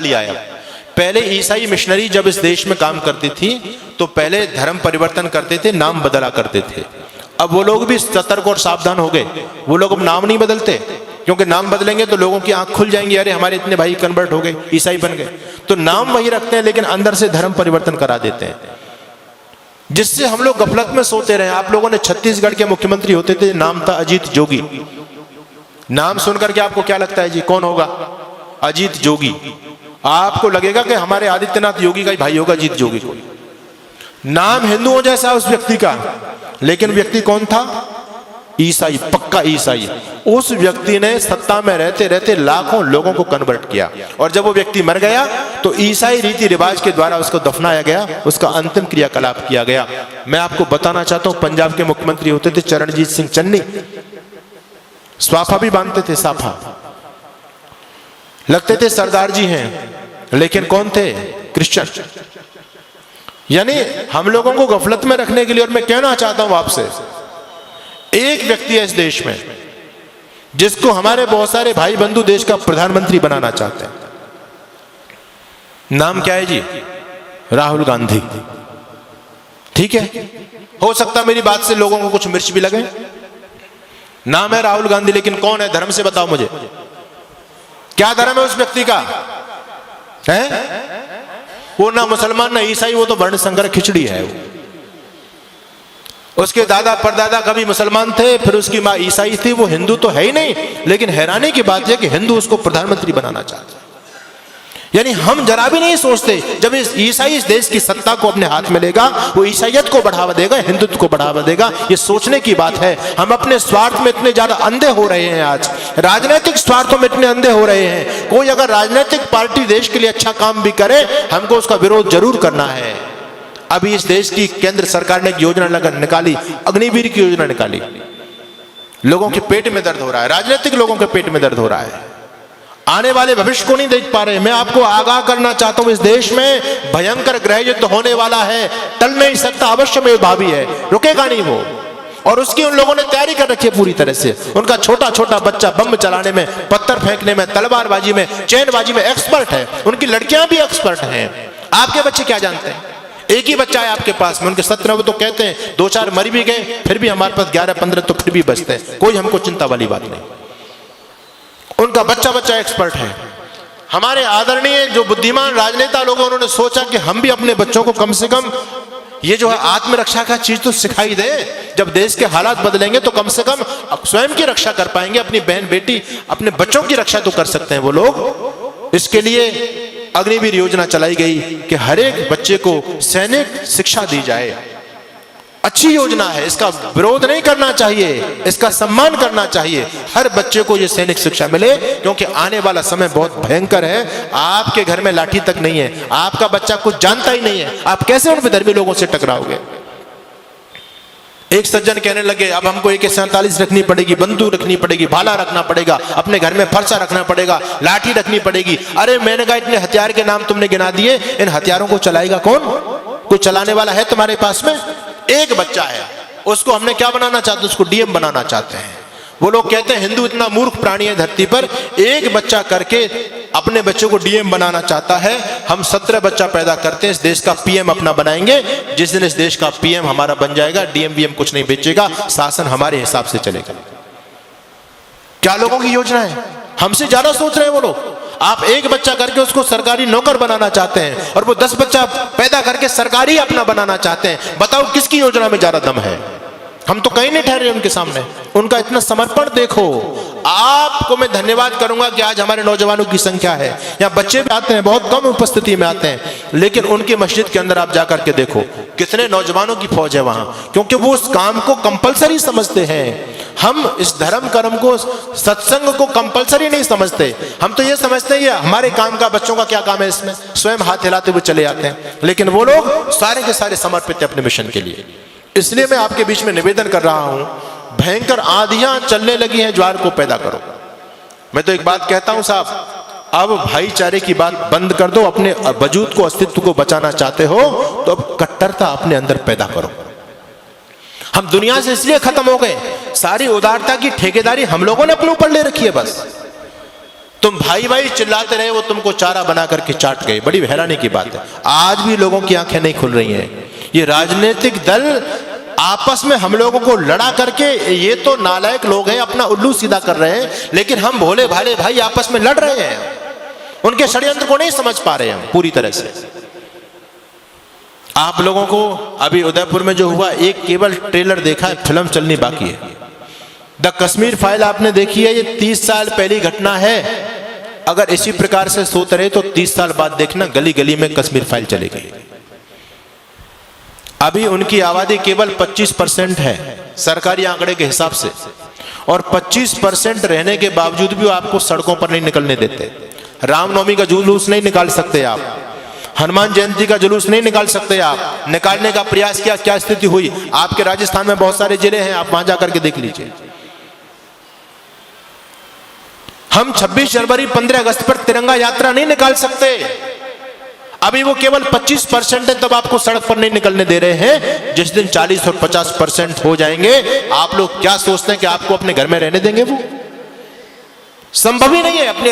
लिया है। पहले ईसाई मिशनरी जब इस देश में काम करती थी तो पहले धर्म परिवर्तन करते थे, नाम बदला करते थे। अब वो लोग भी सतर्क और सावधान हो गए। वो लोग अब नाम नहीं बदलते, क्योंकि नाम बदलेंगे तो लोगों की आंख खुल जाएंगी, अरे हमारे इतने भाई कन्वर्ट हो गए, ईसाई बन गए। तो नाम वही रखते हैं लेकिन अंदर से धर्म परिवर्तन करा देते हैं, जिससे हम लोग गफलत में सोते रहे। आप लोगों ने छत्तीसगढ़ के मुख्यमंत्री होते थे, नाम था अजीत जोगी। नाम सुनकर के आपको क्या लगता है जी, कौन होगा? अजीत जोगी। आपको लगेगा कि हमारे आदित्यनाथ योगी का ही भाई होगा अजीत जोगी को। नाम हिंदुओं जैसा उस व्यक्ति का, लेकिन व्यक्ति कौन था? ईसाई, पक्का ईसाई। उस व्यक्ति ने सत्ता में रहते रहते लाखों लोगों को कन्वर्ट किया, और जब वो व्यक्ति मर गया तो ईसाई रीति रिवाज के द्वारा उसको दफनाया गया, उसका अंतिम क्रियाकलाप किया गया। मैं आपको बताना चाहता हूं, पंजाब के मुख्यमंत्री होते थे चरणजीत सिंह चन्नी, स्वाफा भी बांधते थे, साफा लगते थे, सरदार जी हैं, लेकिन कौन थे? क्रिश्चियन। यानी हम लोगों को गफलत में रखने के लिए। और मैं कहना चाहता हूं आपसे, एक व्यक्ति है इस देश में जिसको हमारे बहुत सारे भाई बंधु देश का प्रधानमंत्री बनाना चाहते हैं। नाम क्या है जी? राहुल गांधी। ठीक है, हो सकता मेरी बात से लोगों को कुछ मिर्च भी लगे। नाम है राहुल गांधी, लेकिन कौन है? धर्म से बताओ मुझे, क्या धर्म है उस व्यक्ति का? है वो ना मुसलमान ना ईसाई, वो तो वर्ण संकर खिचड़ी है। उसके दादा परदादा कभी मुसलमान थे, फिर उसकी माँ ईसाई थी, वो हिंदू तो है ही नहीं। लेकिन हैरानी की बात यह कि हिंदू उसको प्रधानमंत्री बनाना चाहते हैं। यानी हम जरा भी नहीं सोचते, जब इस ईसाई इस देश की सत्ता को अपने हाथ में लेगा, वो ईसाइयत को बढ़ावा देगा, हिंदुत्व को बढ़ावा देगा। ये सोचने की बात है। हम अपने स्वार्थ में इतने ज्यादा अंधे हो रहे हैं, आज राजनीतिक स्वार्थों में इतने अंधे हो रहे हैं। कोई अगर राजनीतिक पार्टी देश के लिए अच्छा काम भी करे, हमको उसका विरोध जरूर करना है। अभी इस देश की केंद्र सरकार ने एक योजना निकाली, अग्निवीर की योजना निकाली। लोगों के पेट में दर्द हो रहा है, राजनीतिक लोगों के पेट में दर्द हो रहा है, आने वाले भविष्य को नहीं देख पा रहे। मैं आपको आगाह करना चाहता हूं, इस देश में भयंकर गृह युद्ध होने वाला है, टल नहीं सकता, अवश्य में भावी है, रुकेगा नहीं वो। और उसकी उन लोगों ने तैयारी कर रखी है पूरी तरह से। उनका छोटा छोटा बच्चा बम चलाने में, पत्थर फेंकने में, तलवारबाजी में, चैनबाजी में एक्सपर्ट है। उनकी लड़कियां भी एक्सपर्ट हैं। आपके बच्चे क्या जानते हैं? एक ही बच्चा है आपके पास में, उनके 17 वो तो कहते हैं 2-4 मर भी गए, फिर भी हमारे पास 11-15 तो फिर भी बचते हैं। कोई हमको चिंता वाली बात नहीं। उनका बच्चा बच्चा एक्सपर्ट है। हमारे आदरणीय जो बुद्धिमान राजनेता लोग, उन्होंने सोचा कि हम भी अपने बच्चों को कम से कम ये जो है आत्मरक्षा का चीज तो सिखाई दे। जब देश के हालात बदलेंगे तो कम से कम स्वयं की रक्षा कर पाएंगे, अपनी बहन बेटी अपने बच्चों की रक्षा तो कर सकते हैं वो लोग। इसके लिए अग्निवीर योजना चलाई गई कि हर एक बच्चे को सैनिक शिक्षा दी जाए। अच्छी योजना है, इसका विरोध नहीं करना चाहिए, इसका सम्मान करना चाहिए। हर बच्चे को ये सैनिक शिक्षा मिले, क्योंकि आने वाला समय बहुत भयंकर है। आपके घर में लाठी तक नहीं है, आपका बच्चा कुछ जानता ही नहीं है, आप कैसे उन विधर्मी लोगों से टकराओगे? एक सज्जन कहने लगे, अब हमको AK-47 रखनी पड़ेगी, बंदूक रखनी पड़ेगी, भाला रखना पड़ेगा, अपने घर में फरसा रखना पड़ेगा, लाठी रखनी पड़ेगी। अरे मैंने कहा, इतने हथियार के नाम तुमने गिना दिए, इन हथियारों को चलाएगा कौन? कोई चलाने वाला है तुम्हारे पास में? एक बच्चा है, उसको हमने क्या बनाना चाहते हैं? उसको DM बनाना चाहते हैं। वो लोग कहते हैं हिंदू इतना मूर्ख प्राणी है धरती पर, एक बच्चा करके अपने बच्चों को DM बनाना चाहता है। हम 17 बच्चा पैदा करते हैं, इस देश का PM अपना बनाएंगे। जिस दिन इस देश का PM हमारा बन जाएगा, DM कुछ नहीं बेचेगा, शासन हमारे हिसाब से चलेगा। क्या लोगों की योजना है? हमसे ज्यादा सोच रहे हैं वो लोग। आप एक बच्चा करके उसको सरकारी नौकर बनाना चाहते हैं, और वो 10 बच्चा पैदा करके सरकारी अपना बनाना चाहते हैं। बताओ किसकी योजना में ज्यादा दम है? हम तो कहीं नहीं ठहरे उनके सामने। उनका इतना समर्पण देखो। आपको मैं धन्यवाद करूंगा कि आज हमारे नौजवानों की संख्या है, यहाँ बच्चे भी आते हैं, बहुत कम उपस्थिति में आते हैं, लेकिन उनकी मस्जिद के अंदर आप जाकर के देखो कितने नौजवानों की फौज है वहां, क्योंकि वो उस काम को कंपलसरी समझते हैं। हम इस धर्म कर्म को, सत्संग को कंपलसरी नहीं समझते। हम तो ये समझते हैं ये हमारे काम का, बच्चों का क्या काम है इसमें, स्वयं हाथ हिलाते हुए चले आते हैं। लेकिन वो लोग सारे के सारे समर्पित है अपने मिशन के लिए। इसलिए मैं आपके बीच में निवेदन कर रहा हूं, भयंकर आंधियां चलने लगी हैं, ज्वार को पैदा करो। मैं तो एक बात कहता हूं साहब, अब भाईचारे की बात बंद कर दो। अपने वजूद को, अस्तित्व को बचाना चाहते हो तो अब कट्टरता अपने अंदर पैदा करो। हम दुनिया से इसलिए खत्म हो गए, सारी उदारता की ठेकेदारी हम लोगों ने अपने ऊपर ले रखी है। बस तुम भाई भाई चिल्लाते रहे, वो तुमको चारा बना करके चाट गए। बड़ी हैरानी की बात है, आज भी लोगों की आंखें नहीं खुल रही हैं। ये राजनीतिक दल आपस में हम लोगों को लड़ा करके, ये तो नालायक लोग हैं, अपना उल्लू सीधा कर रहे हैं, लेकिन हम भोले भाले भाई आपस में लड़ रहे हैं। उनके षड्यंत्र को नहीं समझ पा रहे हम पूरी तरह से। आप लोगों को अभी उदयपुर में जो हुआ, एक केवल ट्रेलर देखा है, फिल्म चलनी बाकी है। द कश्मीर फाइल आपने देखी है, ये 30 साल पहली घटना है। अगर इसी प्रकार से सोते रहे तो 30 साल बाद देखना गली गली में कश्मीर फाइल चलेगी। अभी उनकी आबादी केवल 25% है सरकारी आंकड़े के हिसाब से, और 25% रहने के बावजूद भी वो आपको सड़कों पर नहीं निकलने देते। रामनवमी का जुलूस नहीं निकाल सकते आप, हनुमान जयंती का जुलूस नहीं निकाल सकते आप। निकालने का प्रयास किया, क्या स्थिति हुई। आपके राजस्थान में बहुत सारे जिले हैं, आप वहां जाकर के देख लीजिए। हम 26 जनवरी 15 अगस्त पर तिरंगा यात्रा नहीं निकाल सकते। अभी वो केवल 25% है, तब आपको सड़क पर नहीं निकलने दे रहे हैं। जिस दिन 40 और 50% हो जाएंगे, आप लोग क्या सोचते हैं कि आपको अपने घर में रहने देंगे? वो संभव ही नहीं है। अपने